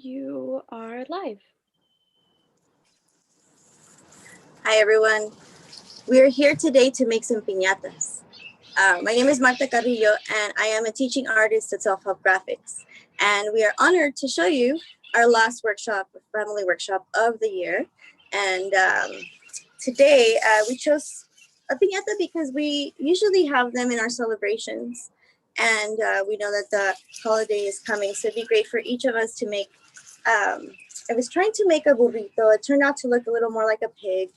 You are live. Hi, everyone. We are here today to make some piñatas. My name is Marta Carrillo, and I am a teaching artist at Self-Help Graphics. And we are honored to show you our last workshop, family workshop of the year. And today we chose a piñata because we usually have them in our celebrations. And we know that the holiday is coming, so it'd be great for each of us to make. I was trying to make a burrito. It turned out to look a little more like a pig.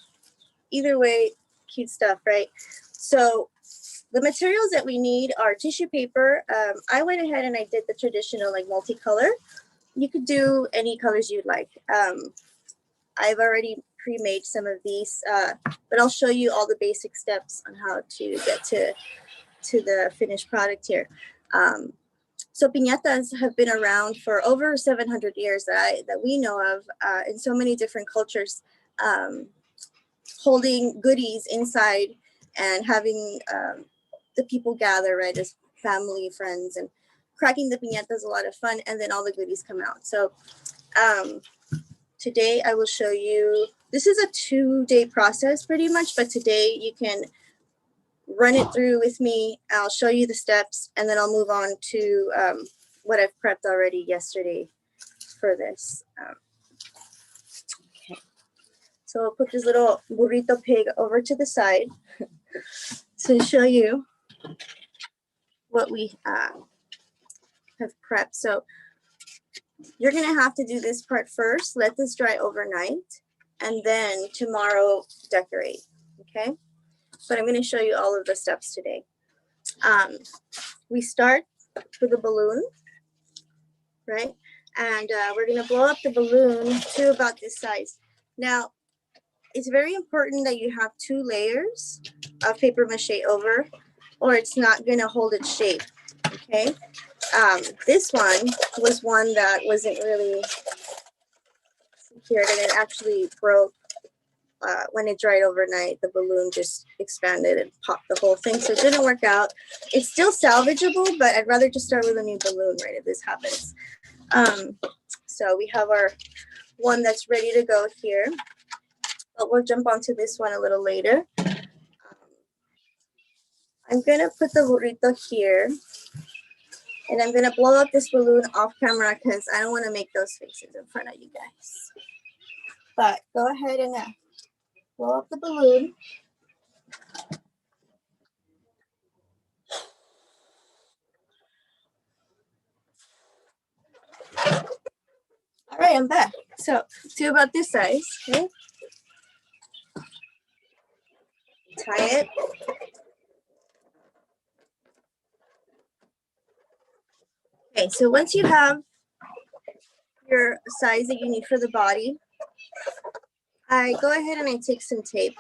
Either way, cute stuff, right? So the materials that we need are tissue paper. I went ahead and I did the traditional like multicolor. You could do any colors you'd like. I've already pre-made some of these, but I'll show you all the basic steps on how to get to the finished product here. So piñatas have been around for over 700 years that we know of in so many different cultures, holding goodies inside and having the people gather, right, as family, friends, and cracking the piñata is a lot of fun, and then all the goodies come out. So today I will show you, this is a 2-day process pretty much, but today you can run it through with me. I'll show you the steps, and then I'll move on to what I've prepped already yesterday for this. Okay. So I'll put this little burrito pig over to the side to show you what we have prepped. So you're gonna have to do this part first, let this dry overnight, and then tomorrow decorate, okay? But I'm gonna show you all of the steps today. We start with a balloon, right? And we're gonna blow up the balloon to about this size. Now, it's very important that you have 2 layers of paper mache over, or it's not gonna hold its shape, okay? This one was one that wasn't really secured, and it actually broke when it dried overnight. The balloon just expanded and popped the whole thing, so it didn't work out. It's still salvageable, but I'd rather just start with a new balloon, right, if this happens. So we have our one that's ready to go here, but we'll jump onto this one a little later. I'm gonna put the burrito here, and I'm gonna blow up this balloon off camera because I don't want to make those faces in front of you guys. But go ahead and blow up the balloon. All right, I'm back. So to about this size, okay? Tie it. Okay, so once you have your size that you need for the body, I go ahead and I take some tape.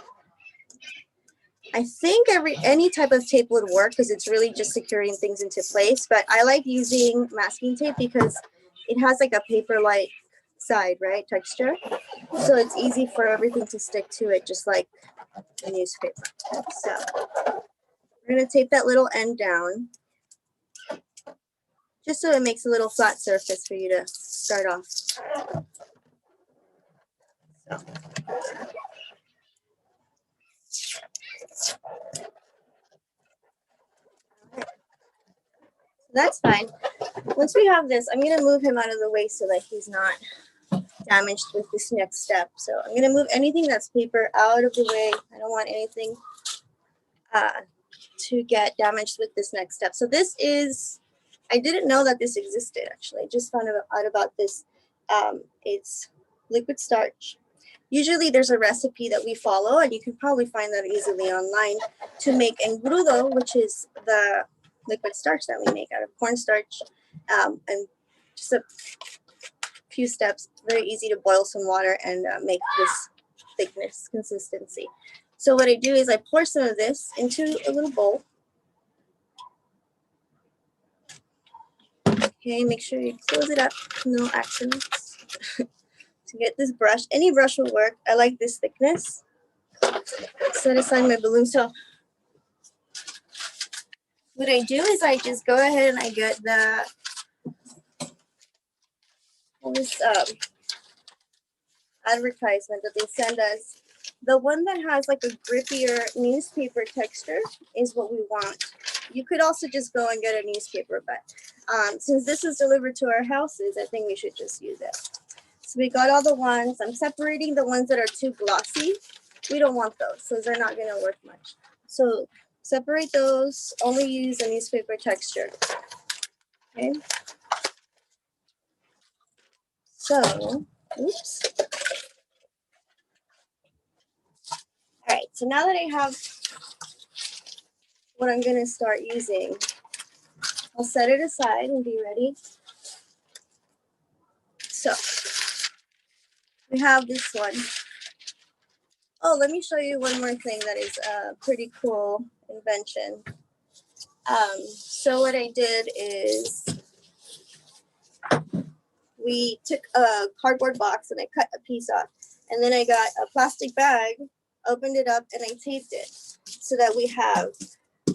I think any type of tape would work because it's really just securing things into place, but I like using masking tape because it has like a paper-like side, right, texture. So it's easy for everything to stick to it, just like a newspaper. So we're gonna tape that little end down, just so it makes a little flat surface for you to start off. So. That's fine. Once we have this, I'm going to move him out of the way so that he's not damaged with this next step. So I'm going to move anything that's paper out of the way. I don't want anything to get damaged with this next step. So this is, I didn't know that this existed actually. I just found out about this. It's liquid starch. Usually there's a recipe that we follow, and you can probably find that easily online, to make engrudo, which is the liquid starch that we make out of cornstarch, and just a few steps. Very easy to boil some water and make this thickness consistency. So what I do is I pour some of this into a little bowl. Okay, make sure you close it up, no accidents. To get this brush, any brush will work. I like this thickness. Set aside my balloon. So what I do is I just go ahead and I get the this advertisement that they send us. The one that has like a grippier newspaper texture is what we want. You could also just go and get a newspaper, but since this is delivered to our houses, I think we should just use it. So we got all the ones. I'm separating the ones that are too glossy. We don't want those, so they're not gonna work much. So separate those, only use a newspaper texture. Okay. So, oops. All right, so now that I have what I'm gonna start using, I'll set it aside and be ready. So we have this one. Oh, let me show you one more thing that is a pretty cool invention. So what I did is we took a cardboard box and I cut a piece off, and then I got a plastic bag, opened it up, and I taped it so that we have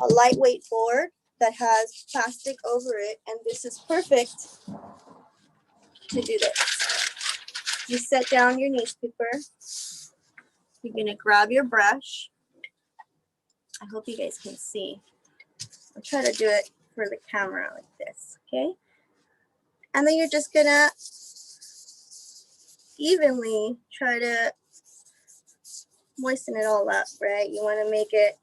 a lightweight board that has plastic over it, and this is perfect to do this. You set down your newspaper. You're gonna grab your brush. I hope you guys can see. I'll try to do it for the camera like this, okay? And then you're just gonna evenly try to moisten it all up, right? You wanna make it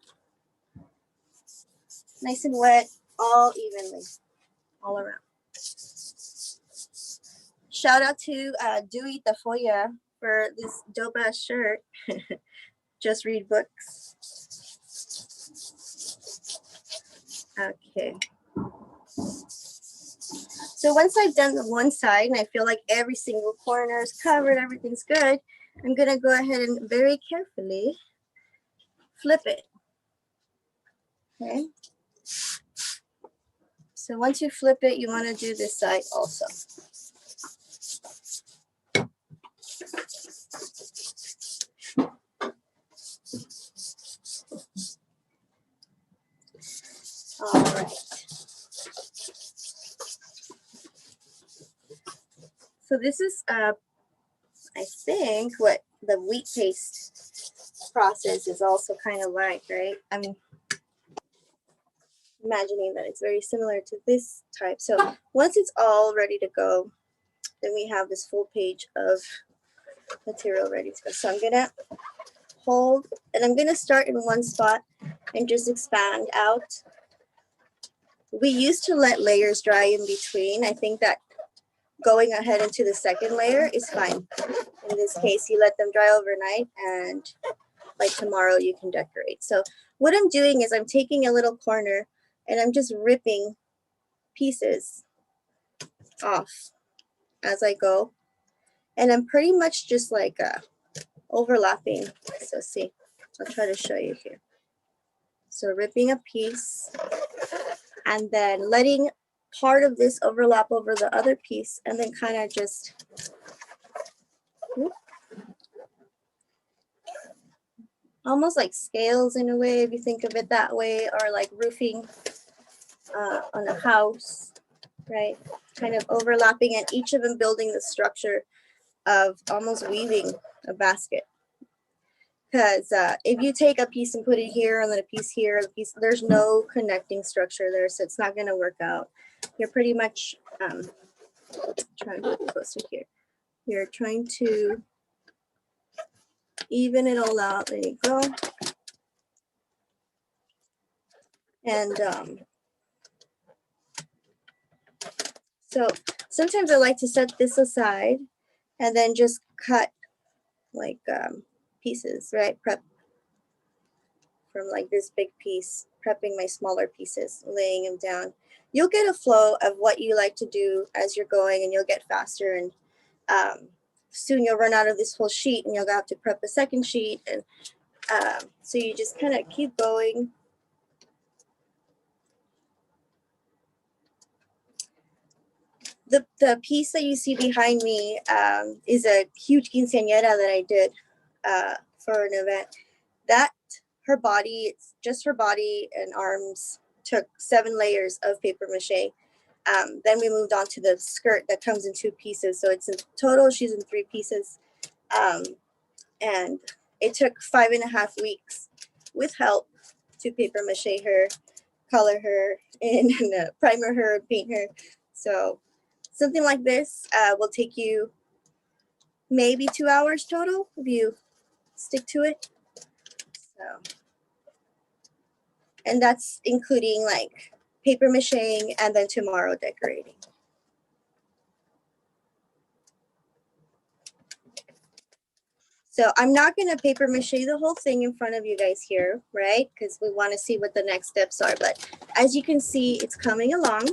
nice and wet, all evenly, all around. Shout out to Dewey Tafoya for this dope ass shirt. Just read books. Okay. So once I've done the one side and I feel like every single corner is covered, everything's good, I'm gonna go ahead and very carefully flip it. Okay. So once you flip it, you want to do this side also. All right. So this is, I think, what the wheat paste process is also kind of like, right? I'm imagining that it's very similar to this type. So once it's all ready to go, then we have this full page of material ready to go. So I'm gonna hold, and I'm gonna start in one spot and just expand out. We used to let layers dry in between. I think that going ahead into the second layer is fine. In this case, you let them dry overnight, and by tomorrow you can decorate. So what I'm doing is I'm taking a little corner and I'm just ripping pieces off as I go. And I'm pretty much just like overlapping. So see, I'll try to show you here. So ripping a piece and then letting part of this overlap over the other piece, and then kind of just almost like scales in a way, if you think of it that way, or like roofing on a house, right? Kind of overlapping, and each of them building the structure of almost weaving a basket. Because if you take a piece and put it here and then a piece here, there's no connecting structure there, so it's not going to work out. You're pretty much trying to get closer here. You're trying to even it all out. There you go. And so sometimes I like to set this aside and then just cut like pieces, right? Prep from like this big piece, prepping my smaller pieces, laying them down. You'll get a flow of what you like to do as you're going, and you'll get faster, and soon you'll run out of this whole sheet and you'll have to prep a second sheet. And so you just kind of keep going. The piece that you see behind me is a huge quinceañera that I did for an event. That her body, it's just her body and arms, took 7 layers of paper mache. Then we moved on to the skirt that comes in 2 pieces. So it's in total, she's in 3 pieces. And it took 5.5 weeks with help to paper mache her, color her, and primer her, paint her. So something like this will take you maybe 2 hours total if you stick to it. So, and that's including like paper macheing and then tomorrow decorating. So I'm not going to paper mache the whole thing in front of you guys here, right? Because we want to see what the next steps are. But as you can see, it's coming along.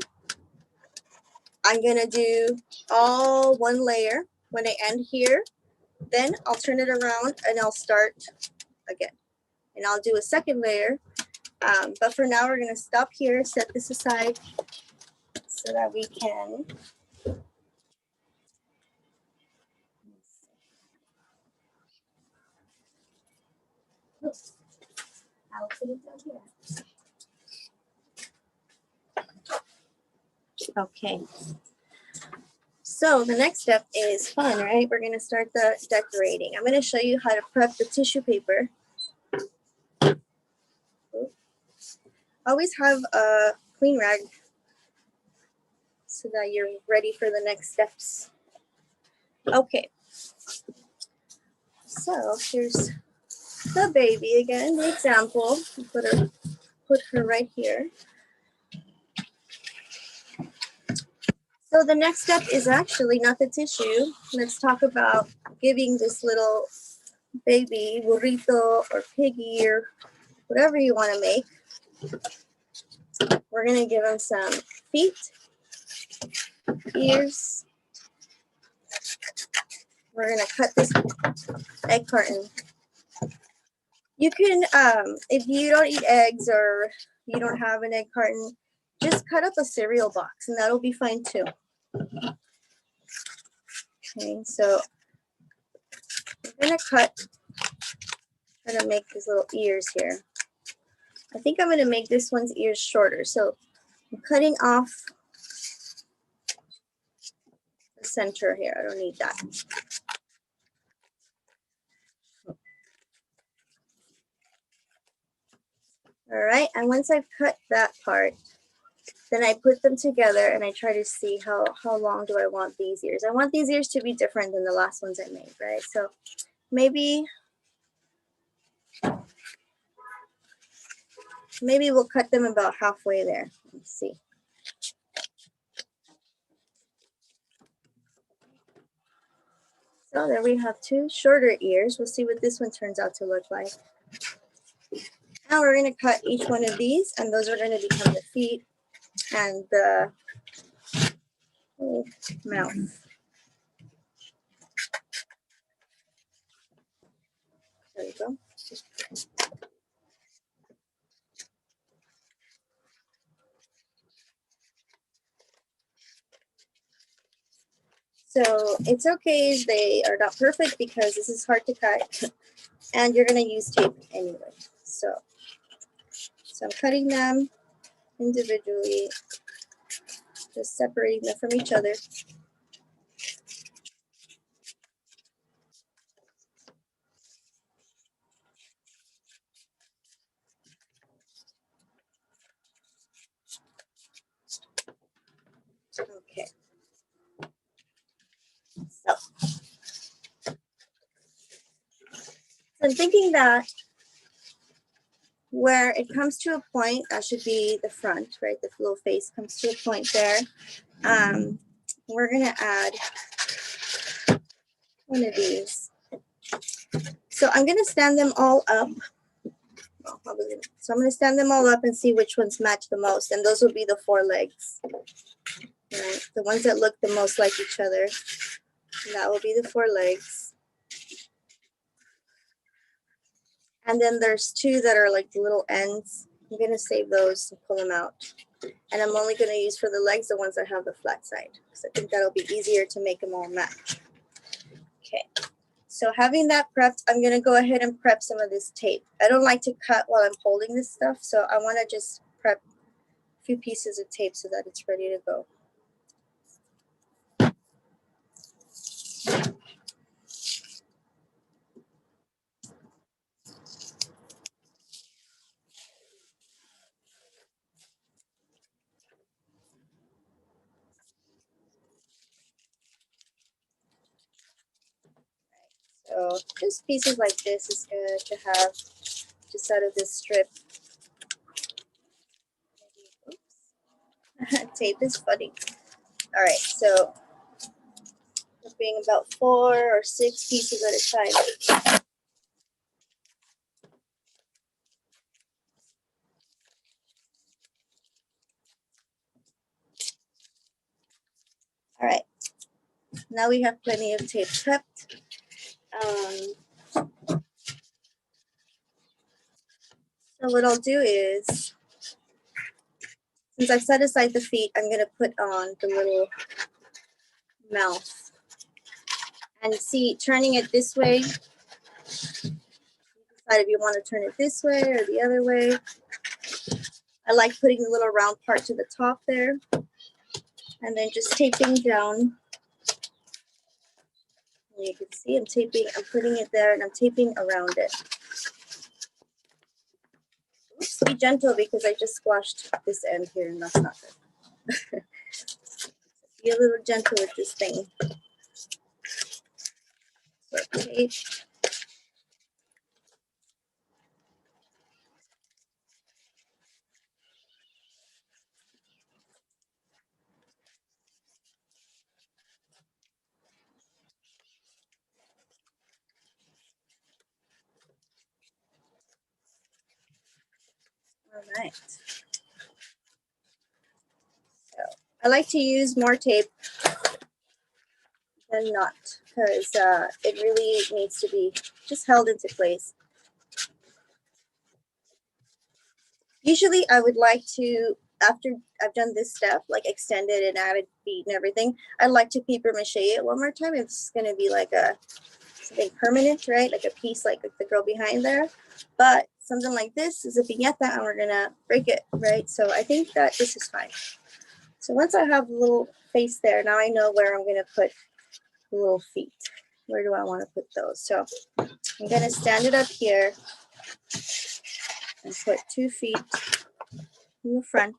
I'm going to do all one layer. When I end here, then I'll turn it around and I'll start again. And I'll do a second layer. But for now, we're going to stop here, set this aside so that we can I'll put it down here. Okay. So the next step is fun, right? We're going to start the decorating. I'm going to show you how to prep the tissue paper. Always have a clean rag so that you're ready for the next steps. Okay. So here's the baby again, the example. Put her right here. So the next step is actually not the tissue. Let's talk about giving this little baby, burrito or piggy or whatever you want to make. We're going to give him some feet, ears. We're going to cut this egg carton. You can, if you don't eat eggs or you don't have an egg carton, just cut up a cereal box and that'll be fine too. Okay, so I'm going to try to make these little ears here. I think I'm going to make this one's ears shorter. So I'm cutting off the center here. I don't need that. All right, and once I've cut that part, then I put them together and I try to see how long do I want these ears. I want these ears to be different than the last ones I made, right? So maybe we'll cut them about halfway there. Let's see. So there we have 2 shorter ears. We'll see what this one turns out to look like. Now we're going to cut each one of these, and those are going to become the feet and the mouth. There we go. So it's okay if they are not perfect because this is hard to cut and you're going to use tape anyway. So I'm cutting them individually, just separating them from each other. Okay. So I'm thinking that where it comes to a point, that should be the front, right? The little face comes to a point there. We're going to add one of these. So I'm going to stand them all up. So I'm going to stand them all up and see which ones match the most. And those will be the 4 legs. Right? The ones that look the most like each other. And that will be the 4 legs. And then there's 2 that are like the little ends. I'm going to save those and pull them out. And I'm only going to use for the legs the ones that have the flat side. Because I think that'll be easier to make them all match. Okay. So having that prepped, I'm going to go ahead and prep some of this tape. I don't like to cut while I'm holding this stuff. So I want to just prep a few pieces of tape so that it's ready to go. So just pieces like this is good to have just out of this strip. Oops. Tape is funny. All right, so clipping about 4 or 6 pieces at a time. All right, now we have plenty of tape prepped. So what I'll do is, since I've set aside the feet, I'm gonna put on the little mouth. And see, turning it this way, you decide if you want to turn it this way or the other way. I like putting the little round part to the top there, and then just taping down. And you can see I'm putting it there, and I'm taping around it. Oops, be gentle because I just squashed this end here, and that's not good. Be a little gentle with this thing. So tape. All right. So I like to use more tape than not because it really needs to be just held into place. Usually I would like to, after I've done this step, like extended and added feet and everything, I'd like to paper mache it one more time. It's going to be like something permanent, right? Like a piece like the girl behind there. But something like this is a piñata and we're going to break it, right? So I think that this is fine. So once I have a little face there, now I know where I'm going to put the little feet. Where do I want to put those? So I'm going to stand it up here and put 2 feet in the front.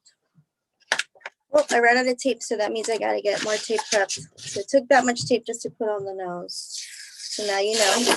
Oh, I ran out of tape, so that means I gotta get more tape prepped. So it took that much tape just to put on the nose. So now you know.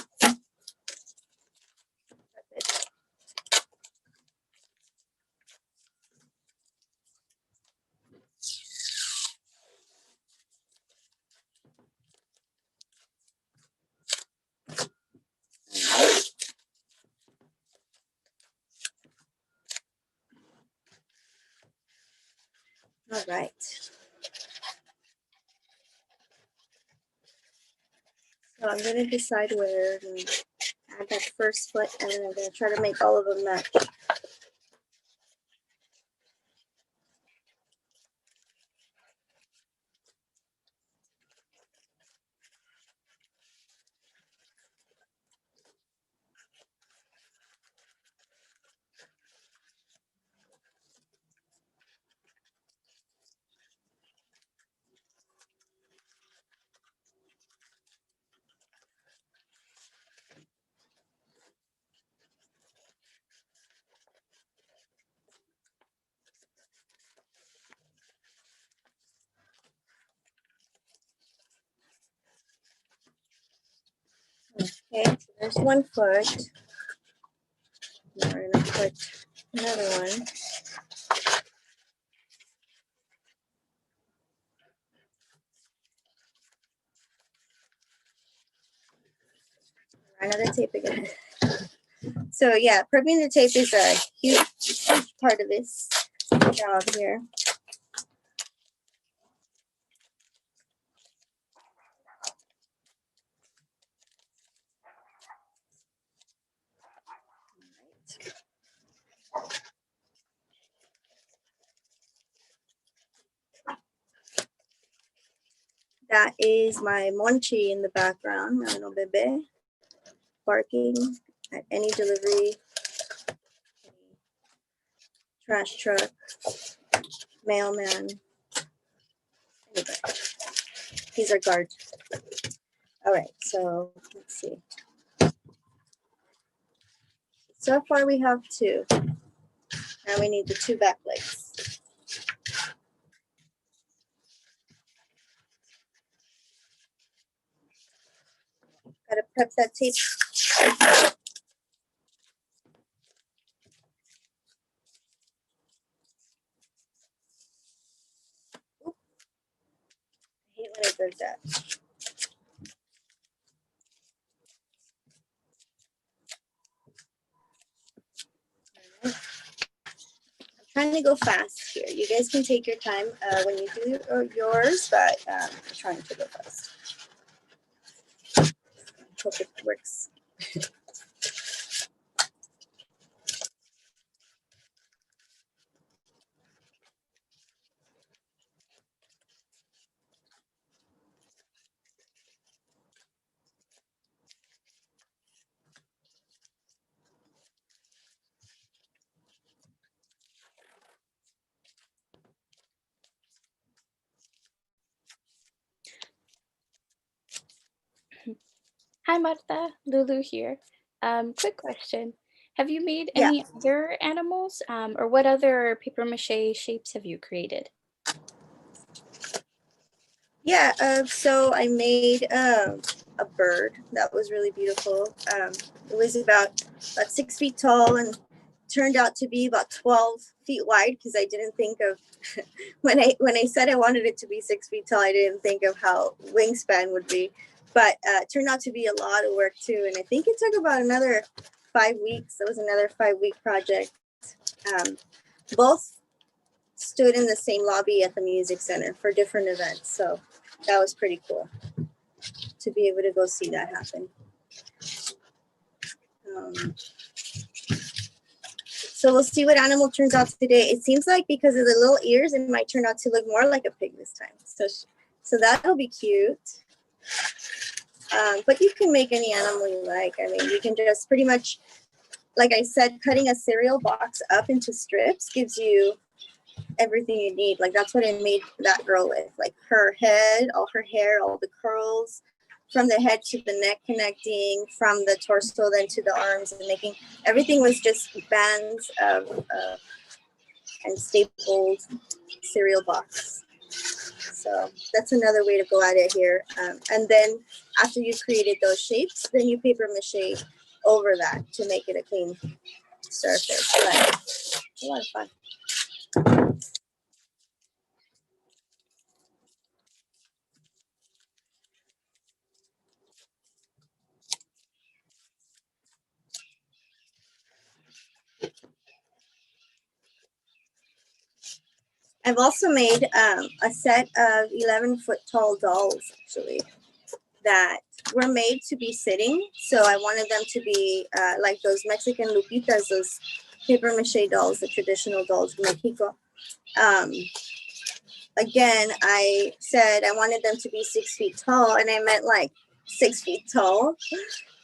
All right. So I'm gonna decide where to add that first foot, and then I'm gonna try to make all of them match. Okay, so there's 1 foot. Now we're gonna put another one. Another tape again. So yeah, prepping the tape is a huge part of this job here. That is my Monchi in the background, my little bebe, barking at any delivery, trash truck, mailman, anybody. He's our guard. All right, so let's see. So far we have 2. Now we need the 2 back legs. Gotta prep that tape. Oop. I hate when it does that. Trying to go fast here. You guys can take your time when you do yours, but I'm trying to go fast. Hope it works. Hi, Marta. Lulu here. Quick question. Have you made Yeah. any other animals, or what other paper mache shapes have you created? Yeah, so I made a bird that was really beautiful. It was about 6 feet tall and turned out to be about 12 feet wide because I didn't think of when I said I wanted it to be 6 feet tall, I didn't think of how wingspan would be. But it turned out to be a lot of work too, and I think it took about another 5 weeks. It was another 5-week project. Both stood in the same lobby at the music center for different events, so that was pretty cool to be able to go see that happen. So we'll see what animal turns out today. It seems like because of the little ears, it might turn out to look more like a pig this time. So that'll be cute. But you can make any animal you like. I mean, you can just pretty much, like I said, cutting a cereal box up into strips gives you everything you need. Like that's what I made that girl with, like her head, all her hair, all the curls, from the head to the neck connecting, from the torso then to the arms, and making everything was just bands of and stapled cereal box. So that's another way to go at it here. And then after you created those shapes, then you paper mache over that to make it a clean surface. But a lot of fun. I've also made a set of 11-foot tall dolls, actually, that were made to be sitting. So I wanted them to be like those Mexican lupitas, those paper mache dolls, the traditional dolls from Mexico. Again, I said I wanted them to be 6 feet tall, and I meant like 6 feet tall.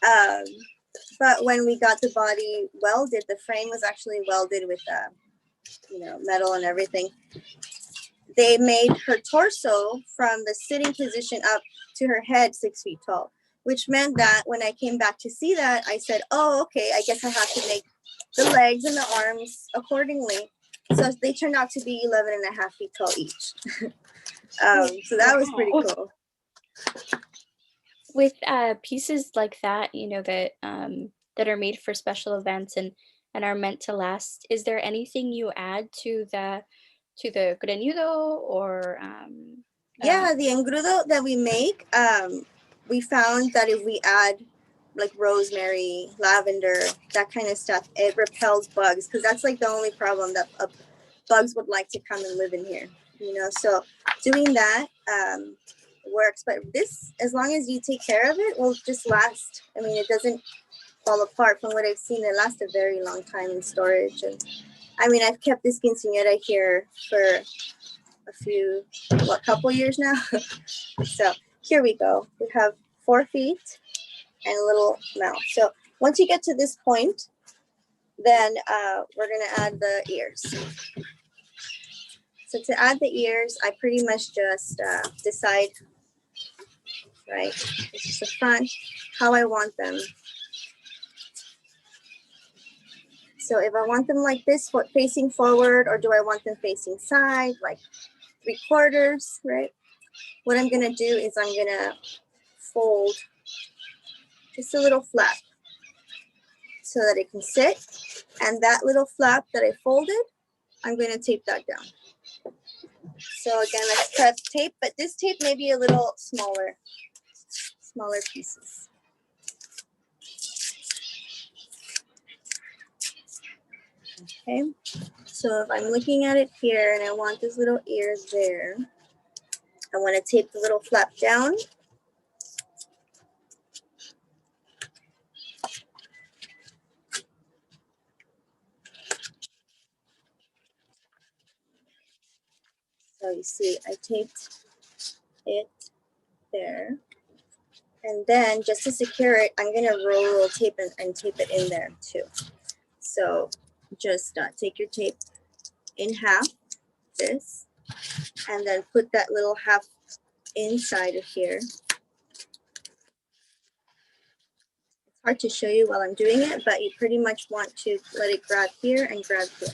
But when we got the body welded, the frame was actually welded with metal and everything. They made her torso from the sitting position up to her head 6 feet tall, which meant that when I came back to see that, I said, oh, okay, I guess I have to make the legs and the arms accordingly. So they turned out to be 11.5 feet tall each. So that was pretty cool. With pieces like that, that that are made for special events and are meant to last, is there anything you add to the greñudo or Yeah, the engrudo that we make, we found that if we add like rosemary, lavender, that kind of stuff, it repels bugs, because that's like the only problem that bugs would like to come and live in here, so doing that works. But this, as long as you take care of it, will just last. I mean, it doesn't fall apart. From what I've seen, it lasts a very long time in storage. And I mean, I've kept this quinceañera here for couple years now. So here we go. We have 4 feet and a little mouth. So once you get to this point, then we're gonna add the ears. So to add the ears, I pretty much just decide, right, this is the front, how I want them. So if I want them like this, facing forward, or do I want them facing side, like 3/4, right? What I'm gonna do is I'm gonna fold just a little flap so that it can sit. And that little flap that I folded, I'm going to tape that down. So again, let's cut tape, but this tape may be a little smaller pieces. Okay, so if I'm looking at it here and I want this little ear there, I want to tape the little flap down. So you see, I taped it there. And then just to secure it, I'm going to roll tape and tape it in there too. So just take your tape in half, this, and then put that little half inside of here. It's hard to show you while I'm doing it, but you pretty much want to let it grab here and grab here,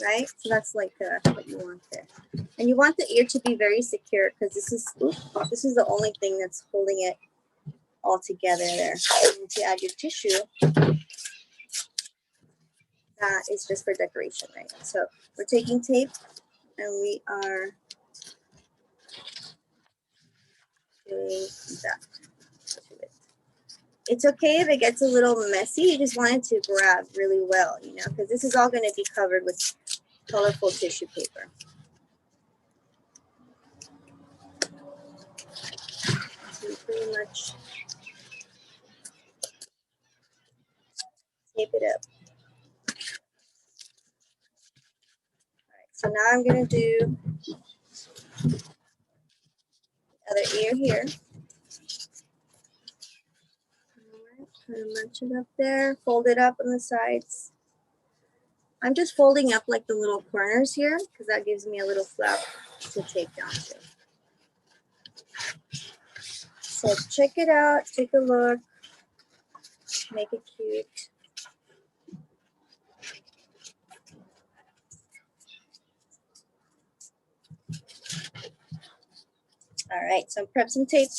right? So that's like what you want there. And you want the ear to be very secure because this is the only thing that's holding it all together there. And to add your tissue, that is just for decoration, right? So we're taking tape and we are doing that to it. It's okay if it gets a little messy. You just want it to grab really well, you know, because this is all going to be covered with colorful tissue paper. So you pretty much tape it up. All right, so now I'm going to do the other ear here. Kind of match it up there, fold it up on the sides. I'm just folding up like the little corners here because that gives me a little flap to tape down to. So check it out, take a look, make it cute. All right, so prep some tape.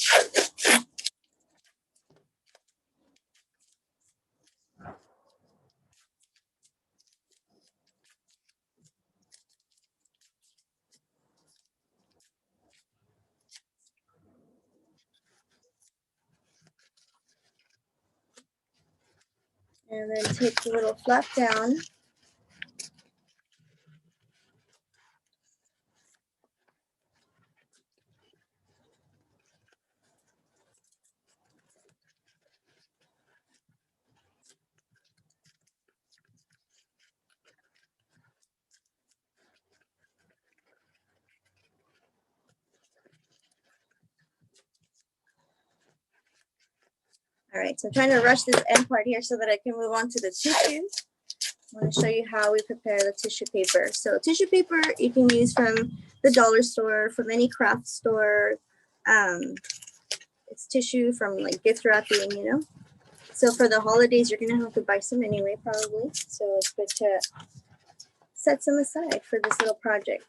And then take the little flap down. All right, so I'm trying to rush this end part here so that I can move on to the tissue. I want to show you how we prepare the tissue paper. So tissue paper you can use from the dollar store, from any craft store. It's tissue from like gift wrapping, you know. So for the holidays, you're gonna have to buy some anyway, probably. So it's good to set some aside for this little project.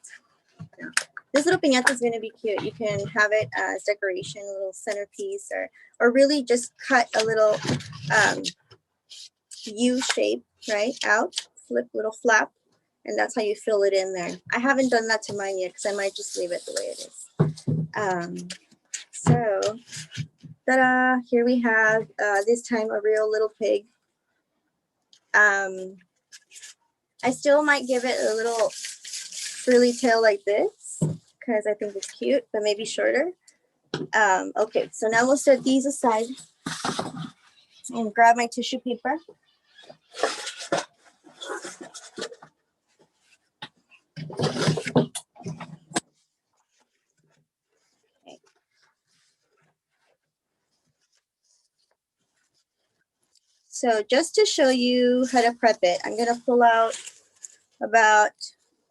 Yeah. This little piñata is gonna be cute. You can have it as decoration, a little centerpiece, or really just cut a little U shape, right, out, flip little flap, and that's how you fill it in there. I haven't done that to mine yet because I might just leave it the way it is. So, ta-da, here we have, this time a real little pig. I still might give it a little frilly tail like this because I think it's cute, but maybe shorter. Okay, so now we'll set these aside and grab my tissue paper. Okay. So just to show you how to prep it, I'm gonna pull out about,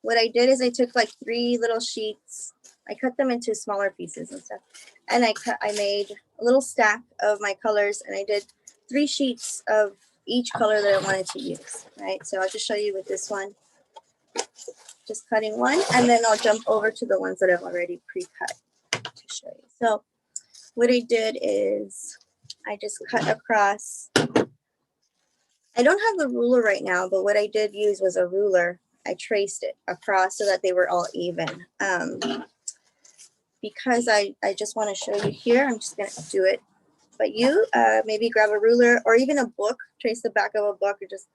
what I did is I took like 3 little sheets. I cut them into smaller pieces and stuff. And I made a little stack of my colors and I did 3 sheets of each color that I wanted to use, right? So I'll just show you with this one, just cutting one, and then I'll jump over to the ones that I've already pre-cut to show you. So what I did is I just cut across. I don't have a ruler right now, but what I did use was a ruler. I traced it across so that they were all even. Because I just want to show you here, I'm just going to do it. But you maybe grab a ruler or even a book, trace the back of a book, or just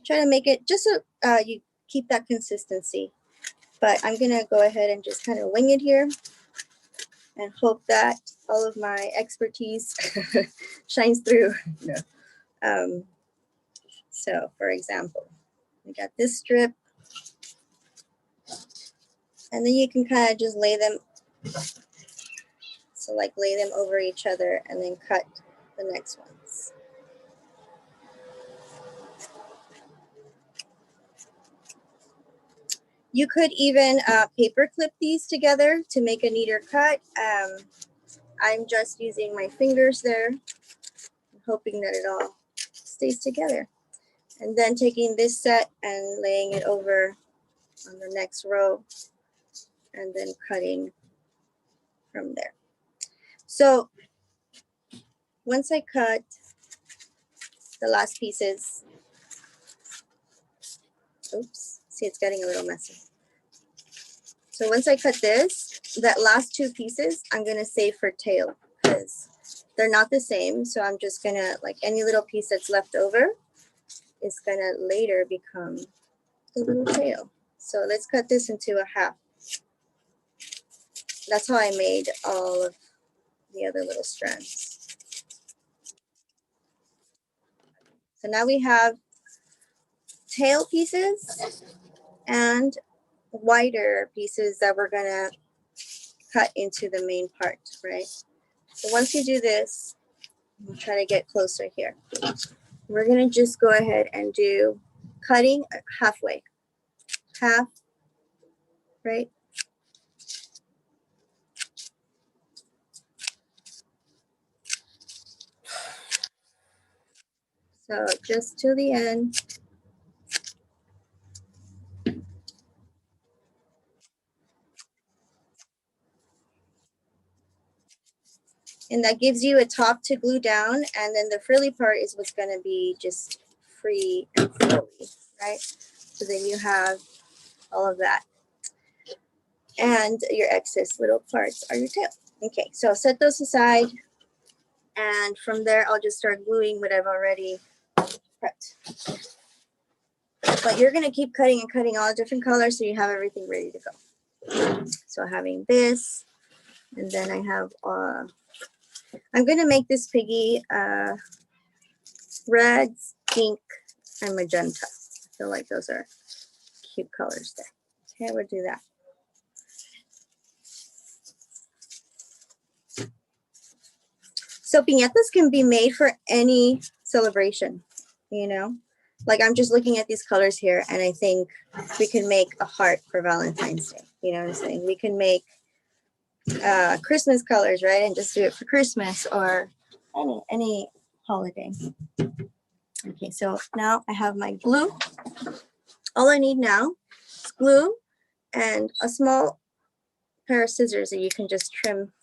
try to make it just so you keep that consistency. But I'm going to go ahead and just kind of wing it here and hope that all of my expertise shines through. No. So, for example, we got this strip, and then you can kind of just lay them, so like lay them over each other and then cut the next ones. You could even paper clip these together to make a neater cut. I'm just using my fingers there, hoping that it all stays together. And then taking this set and laying it over on the next row and then cutting from there. So once I cut the last pieces, oops, see it's getting a little messy. So once I cut this, that last two pieces, I'm gonna save for tail because they're not the same. So I'm just gonna, like any little piece that's left over is gonna later become the little tail. So let's cut this into a half. That's how I made all of the other little strands. So now we have tail pieces and wider pieces that we're gonna cut into the main part, right? So once you do this, we'll try to get closer here. We're gonna just go ahead and do cutting halfway, half, right? So just to the end. And that gives you a top to glue down, and then the frilly part is what's gonna be just free and flowy, right? So then you have all of that. And your excess little parts are your tail. Okay, so set those aside. And from there, I'll just start gluing what I've already prepped. But you're gonna keep cutting and cutting all different colors so you have everything ready to go. So having this, and then I have, I'm gonna make this piggy red, pink, and magenta. I feel like those are cute colors there. Okay, we'll do that. So piñatas can be made for any celebration, you know? Like I'm just looking at these colors here and I think we can make a heart for Valentine's Day. You know what I'm saying? We can make Christmas colors, right? And just do it for Christmas or any holiday. Okay, so now I have my glue. All I need now is glue and a small pair of scissors that you can just trim.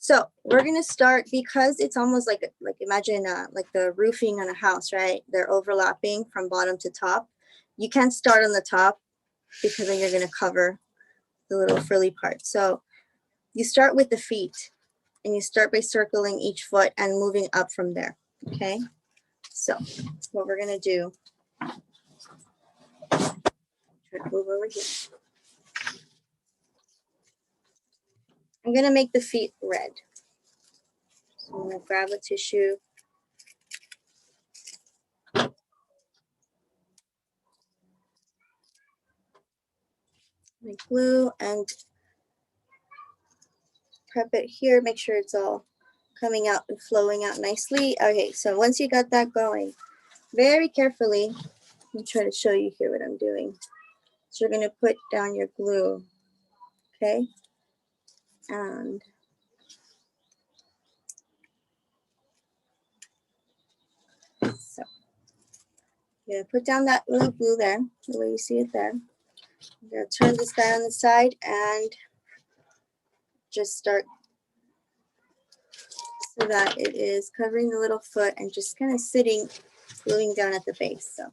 So we're gonna start, because it's almost like imagine like the roofing on a house, right? They're overlapping from bottom to top. You can't start on the top because then you're gonna cover the little frilly part. So you start with the feet and you start by circling each foot and moving up from there, okay? So what we're gonna do, try to move over here. I'm gonna make the feet red. So I'm gonna grab a tissue. My glue and prep it here, make sure it's all coming out and flowing out nicely. Okay, so once you got that going, very carefully, let me try to show you here what I'm doing. So you're gonna put down your glue, okay? And so you're gonna put down that little glue there, the way you see it there. I'm gonna turn this guy on the side and just start so that it is covering the little foot and just kind of sitting, gluing down at the base. So.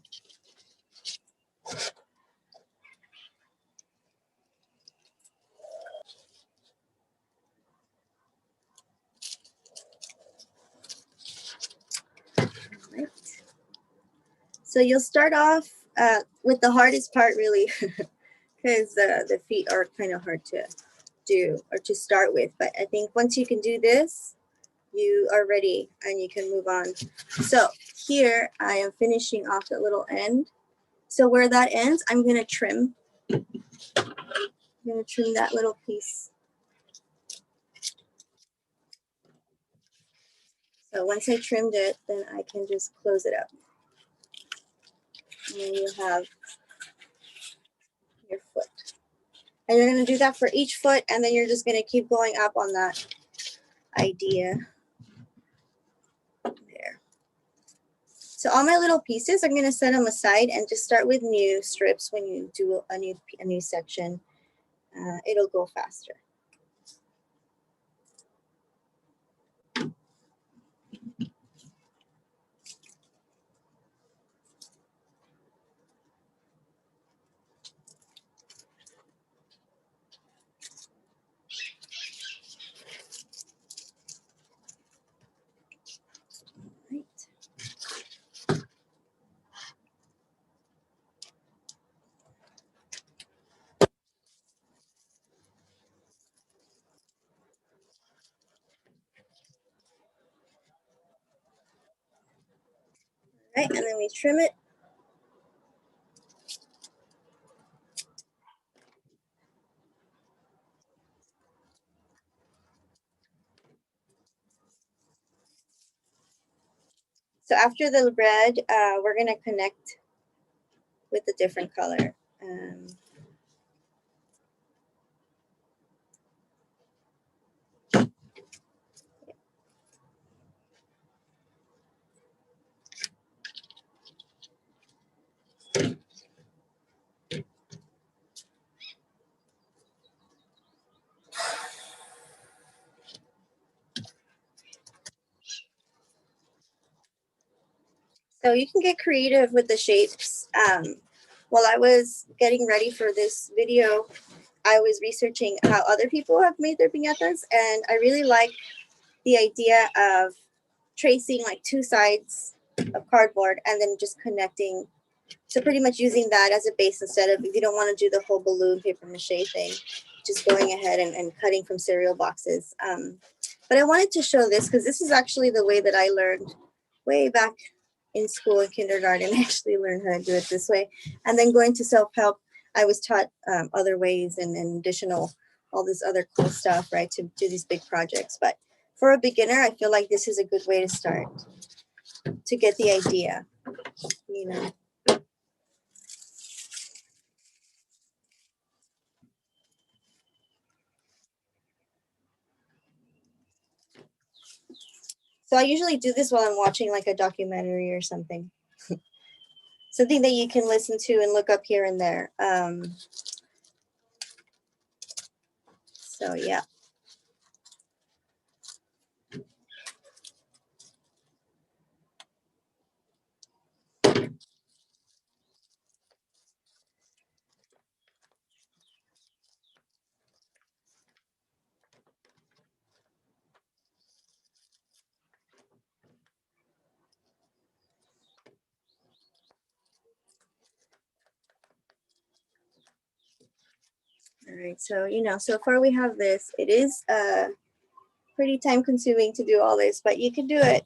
Right. So you'll start off with the hardest part really, because the feet are kind of hard to do or to start with. But I think once you can do this, you are ready and you can move on. So here I am finishing off the little end. So where that ends, I'm going to trim. I'm going to trim that little piece. So once I trimmed it, then I can just close it up. And then you have your foot. And you're going to do that for each foot, and then you're just going to keep going up on that idea. There. So all my little pieces, I'm going to set them aside and just start with new strips when you do a new section. It'll go faster. Right. Right, and then we trim it. So after the red, we're going to connect with a different color. So you can get creative with the shapes. While I was getting ready for this video, I was researching how other people have made their piñatas, and I really like the idea of tracing like two sides of cardboard and then just connecting. So pretty much using that as a base instead of, if you don't want to do the whole balloon paper mache thing, just going ahead and cutting from cereal boxes. But I wanted to show this because this is actually the way that I learned way back in school in kindergarten. I actually learned how to do it this way. And then going to self-help, I was taught other ways and additional, all this other cool stuff, right, to do these big projects. But for a beginner, I feel like this is a good way to start, to get the idea, you know. So I usually do this while I'm watching like a documentary or something. Something that you can listen to and look up here and there. So yeah. All right, so so far we have this. It is pretty time consuming to do all this, but you can do it.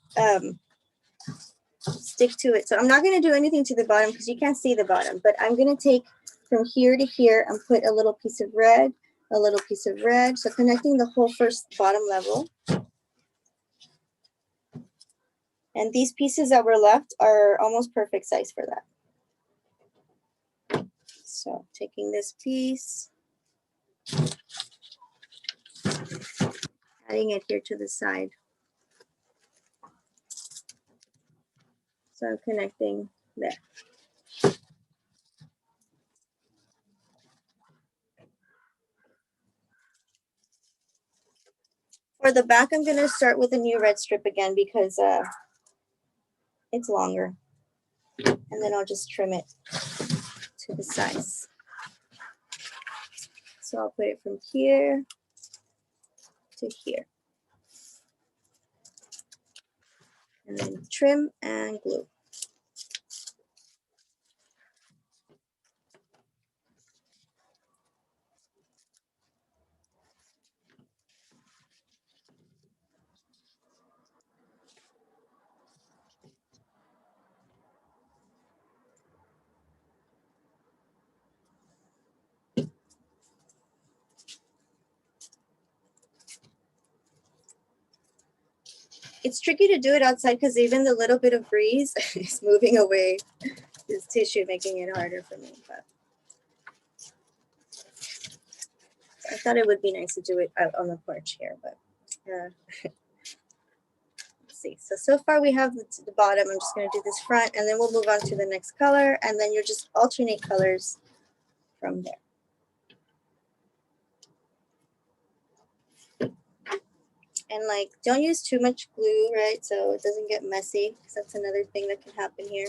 Stick to it. So I'm not going to do anything to the bottom because you can't see the bottom, but I'm going to take from here to here and put a little piece of red, a little piece of red. So connecting the whole first bottom level. And these pieces that were left are almost perfect size for that. So taking this piece, adding it here to the side. So I'm connecting there. For the back, I'm gonna start with a new red strip again because it's longer. And then I'll just trim it to the size. So I'll put it from here to here. And then trim and glue. It's tricky to do it outside because even the little bit of breeze is moving away this tissue, making it harder for me. But I thought it would be nice to do it out on the porch here, but let's see. So far we have the bottom. I'm just going to do this front, and then we'll move on to the next color, and then you'll just alternate colors from there. And like, don't use too much glue, right? So it doesn't get messy, because that's another thing that can happen here.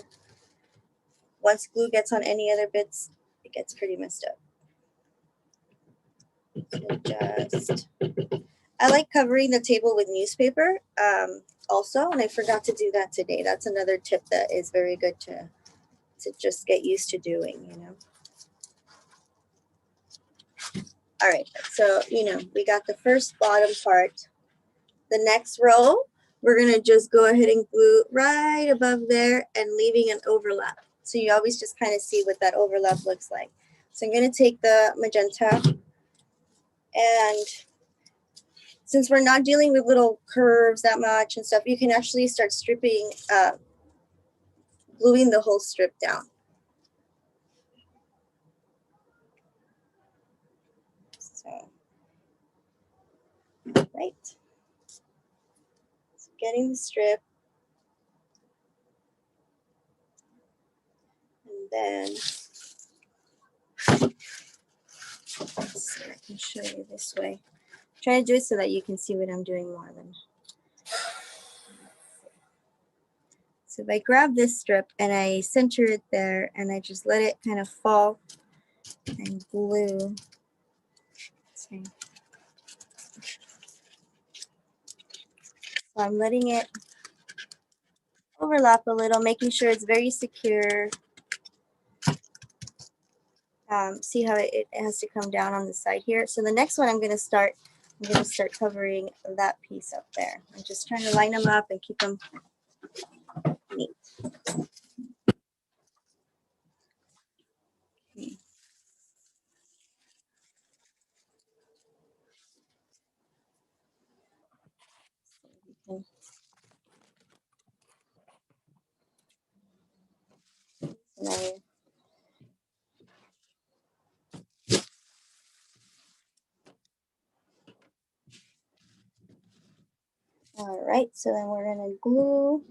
Once glue gets on any other bits, it gets pretty messed up. So I like covering the table with newspaper also, and I forgot to do that today. That's another tip that is very good to just get used to doing, you know. All right, so, you know, we got the first bottom part. The next row, we're gonna just go ahead and glue right above there and leaving an overlap. So you always just kind of see what that overlap looks like. So I'm gonna take the magenta, and since we're not dealing with little curves that much and stuff, you can actually start stripping, gluing the whole strip down. So, right. So getting the strip, and then let's see, I can show you this way. Try to do it so that you can see what I'm doing more than. So if I grab this strip and I center it there and I just let it kind of fall and glue. So I'm letting it overlap a little, making sure it's very secure. See how it has to come down on the side here. So the next one I'm going to start covering that piece up there. I'm just trying to line them up and keep them neat. Okay. All right, so then we're going to glue.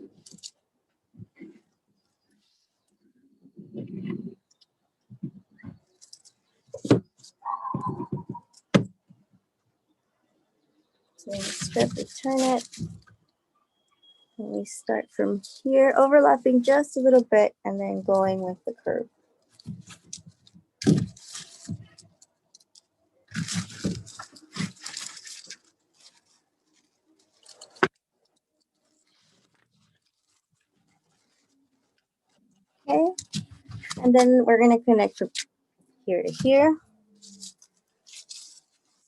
So we strip, we turn it. And we start from here, overlapping just a little bit, and then going with the curve. Okay, and then we're going to connect from here to here.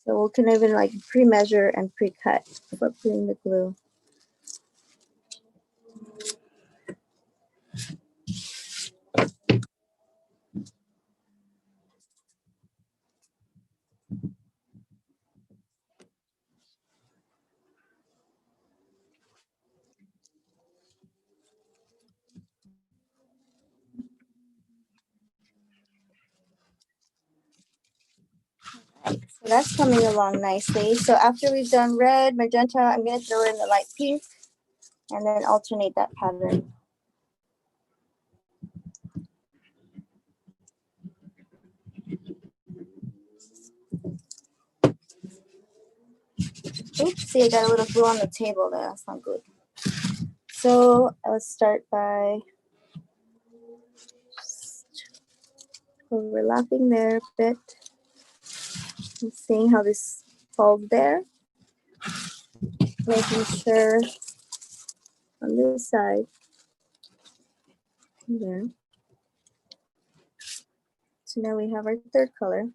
So we'll kind of like pre-measure and pre-cut before putting the glue. So that's coming along nicely. So after we've done red, magenta, I'm going to throw in the light pink and then alternate that pattern. Oops, see, I got a little glue on the table there. That's not good. So let's start by overlapping there a bit and seeing how this falls there. Making sure on this side there. So now we have our third color.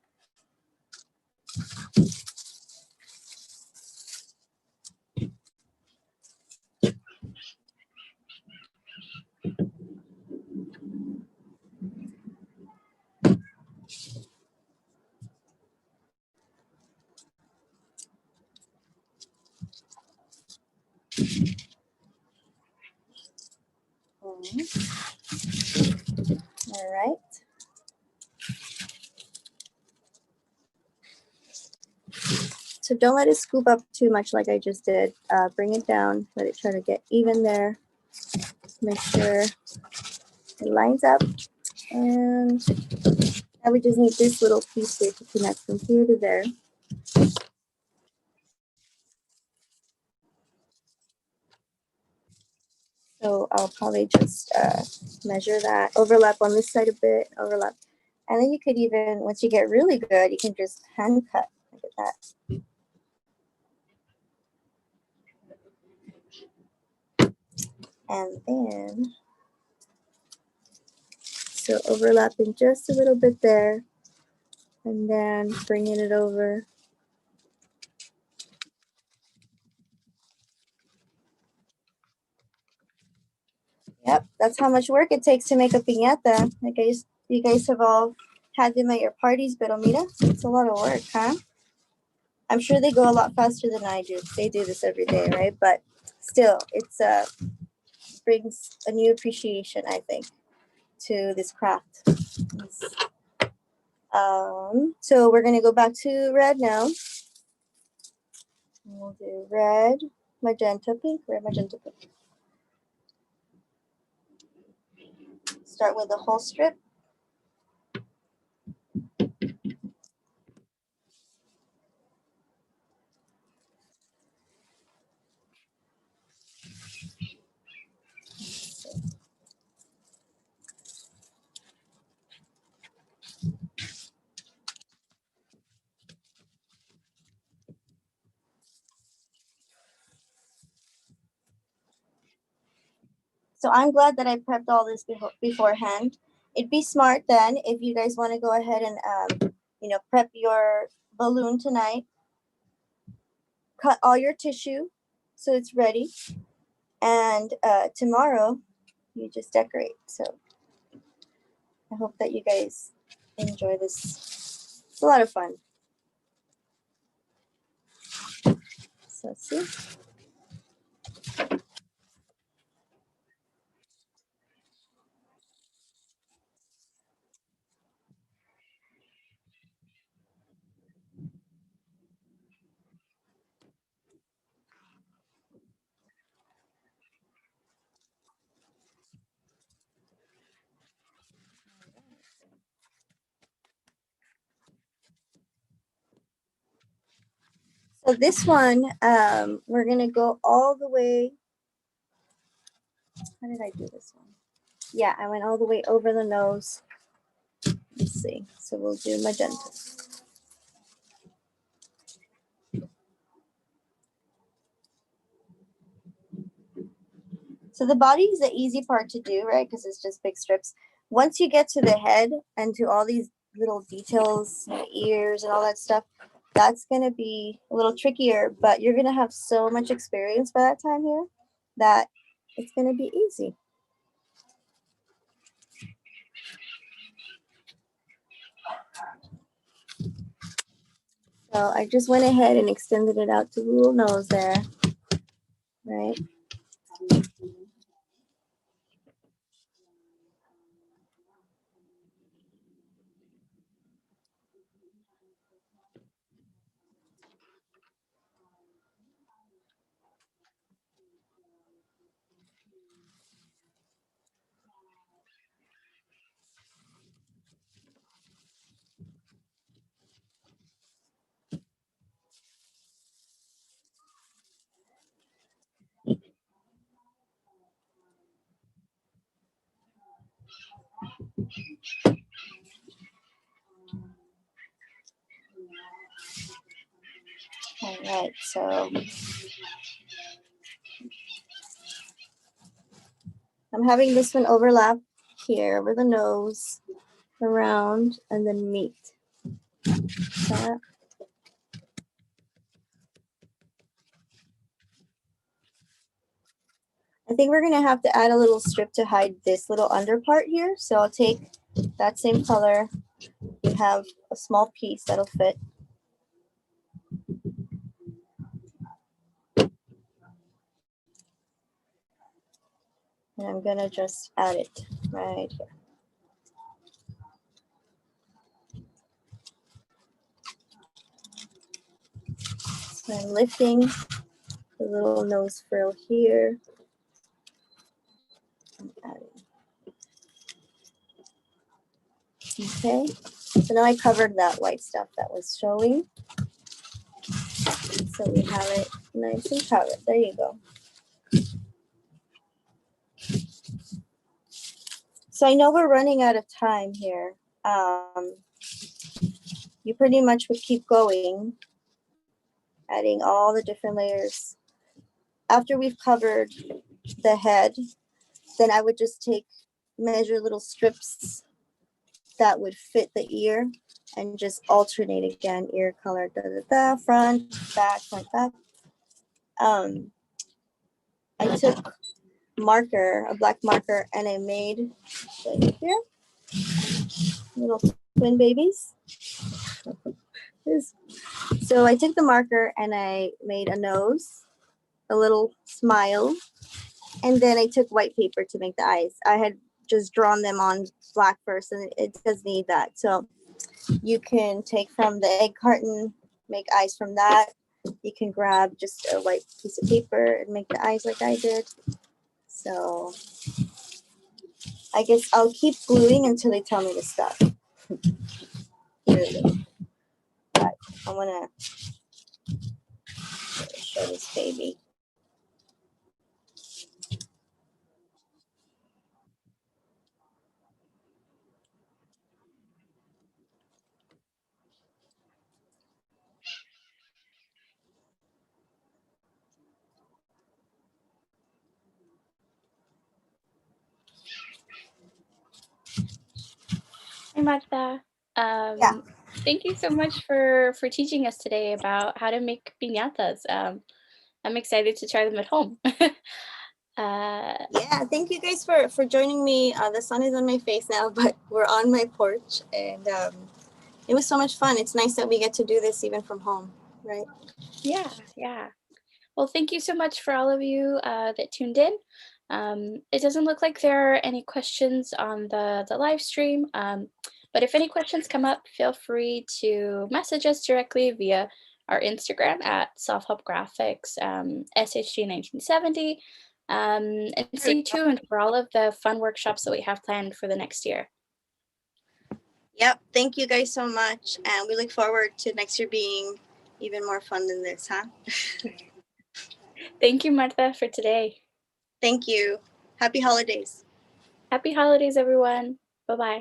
All right. So don't let it scoop up too much like I just did. Bring it down, let it try to get even there. Make sure it lines up. And now we just need this little piece here to connect from here to there. So I'll probably just measure that, overlap on this side a bit, overlap. And then you could even, once you get really good, you can just hand cut. Look at that. And then, so overlapping just a little bit there, and then bringing it over. Yep, that's how much work it takes to make a piñata. I guess you guys have all had them at your parties, pero mira, it's a lot of work, huh? I'm sure they go a lot faster than I do. They do this every day, right? But still, it's brings a new appreciation, I think, to this craft. So we're gonna go back to red now. We'll do red, magenta, pink, red, magenta, pink. Start with the whole strip. So I'm glad that I prepped all this beforehand. It'd be smart then if you guys want to go ahead and prep your balloon tonight. Cut all your tissue so it's ready, and tomorrow you just decorate. So I hope that you guys enjoy this. It's a lot of fun. So let's see. So this one, we're gonna go all the way. How did I do this one? Yeah, I went all the way over the nose. Let's see. So we'll do magenta. So the body is the easy part to do, right? Because it's just big strips. Once you get to the head and to all these little details, the ears and all that stuff, that's going to be a little trickier, but you're going to have so much experience by that time here that it's going to be easy. So I just went ahead and extended it out to the little nose there, right? All right, so I'm having this one overlap here over the nose, around, and then meet. That. I think we're gonna have to add a little strip to hide this little under part here. So I'll take that same color. You have a small piece that'll fit. And I'm gonna just add it right here. So I'm lifting the little nose frill here. I'm adding. Okay, so now I covered that white stuff that was showing. So we have it nice and covered. There you go. So I know we're running out of time here. You pretty much would keep going, adding all the different layers. After we've covered the head, then I would just measure little strips that would fit the ear and just alternate again, ear color, da da da, front, back, front, back. I took marker, a black marker, and I made right here little twin babies. So I took the marker and I made a nose, a little smile, and then I took white paper to make the eyes. I had just drawn them on black first, and it does need that. So you can take from the egg carton, make eyes from that. You can grab just a white piece of paper and make the eyes like I did. So I guess I'll keep gluing until they tell me to stop. But I want to show this baby. Hi, Martha. Yeah. Thank you so much for teaching us today about how to make piñatas. I'm excited to try them at home. Yeah, thank you guys for joining me. The sun is on my face now, but we're on my porch, and it was so much fun. It's nice that we get to do this even from home, right? Yeah, yeah. Well, thank you so much for all of you that tuned in. It doesn't look like there are any questions on the live stream, but if any questions come up, feel free to message us directly via our Instagram at Self Help Graphics SHG1970, and stay tuned for all of the fun workshops that we have planned for the next year. Yep. Thank you guys so much, and we look forward to next year being even more fun than this, huh? Thank you, Martha, for today. Thank you. Happy holidays. Happy holidays, everyone. Bye-bye.